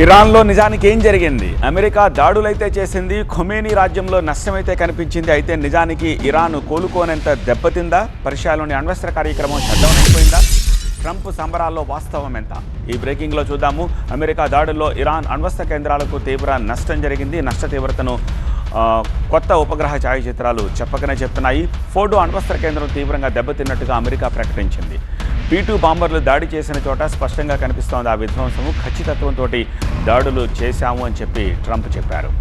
ఇరాన్లో నిజానికి ఏం జరిగింది? అమెరికా దాడులైతే చేసింది, ఖొమేనీ రాజ్యంలో నష్టమైతే కనిపించింది. అయితే నిజానికి ఇరాన్ కోలుకోనంత దెబ్బతిందా? పర్షియాలోని అణ్వస్త్ర కార్యక్రమం షట్డౌన్ అయిపోయిందా? ట్రంప్ సంబరాల్లో వాస్తవం ఎంత? ఈ బ్రేకింగ్లో చూద్దాము. అమెరికా దాడుల్లో ఇరాన్ అణ్వస్త్ర కేంద్రాలకు తీవ్ర నష్టం జరిగింది. నష్ట తీవ్రతను కొత్త ఉపగ్రహ ఛాయాచిత్రాలు చెప్పకనే చెప్తున్నాయి. ఫోర్డో అణ్వస్త్ర కేంద్రం తీవ్రంగా దెబ్బతిన్నట్టుగా అమెరికా ప్రకటించింది. P-2 బాంబర్లు దాడి చేసిన చోట స్పష్టంగా కనిపిస్తోంది ఆ విధ్వంసము. ఖచ్చితత్వంతో దాడులు చేశాము అని చెప్పి ట్రంప్ చెప్పారు.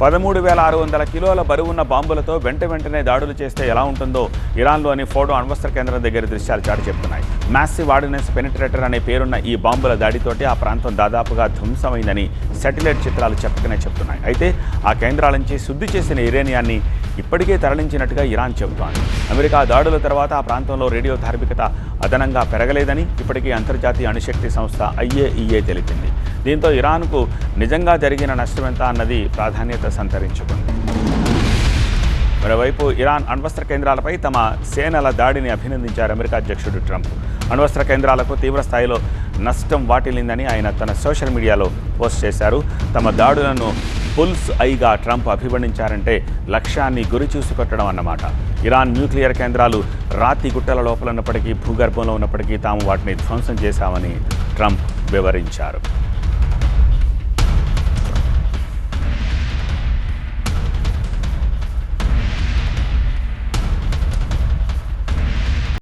13,600 కిలోల బరువున్న బాంబులతో వెంటనే దాడులు చేస్తే ఎలా ఉంటుందో ఇరాన్లోని ఫోర్డో అణ్వస్త్ర కేంద్రం దగ్గర దృశ్యాలు చాటి చెప్తున్నాయి. మ్యాసివ్ ఆర్డినెన్స్ పెనిట్రేటర్ అనే పేరున్న ఈ బాంబుల దాడితోటి ఆ ప్రాంతం దాదాపుగా ధ్వంసమైందని శాటిలైట్ చిత్రాలు చెప్పకనే చెప్తున్నాయి. అయితే ఆ కేంద్రాల నుంచి శుద్ధి చేసిన యురేనియాన్ని ఇప్పటికే తరలించినట్టుగా ఇరాన్ చెబుతోంది. అమెరికా దాడుల తర్వాత ఆ ప్రాంతంలో రేడియో ధార్మికత అదనంగా పెరగలేదని ఇప్పటికీ అంతర్జాతీయ అణుశక్తి సంస్థ IAEA తెలిపింది. దీంతో ఇరాన్కు నిజంగా జరిగిన నష్టమెంత అన్నది ప్రాధాన్యత సంతరించుకుంది. మరోవైపు ఇరాన్ అణ్వస్త్ర కేంద్రాలపై తమ సేనల దాడిని అభినందించారు అమెరికా అధ్యక్షుడు ట్రంప్. అణ్వస్త్ర కేంద్రాలకు తీవ్ర స్థాయిలో నష్టం వాటిల్లిందని ఆయన తన సోషల్ మీడియాలో పోస్ట్ చేశారు. తమ దాడులను పుల్స్ ఐగా ట్రంప్ అభివర్ణించారంటే లక్ష్యాన్ని గురి చూసి కొట్టడం అన్నమాట. ఇరాన్ న్యూక్లియర్ కేంద్రాలు రాతి గుట్టల లోపల ఉన్నప్పటికీ, భూగర్భంలో ఉన్నప్పటికీ తాము వాటిని ధ్వంసం చేశామని ట్రంప్ వివరించారు.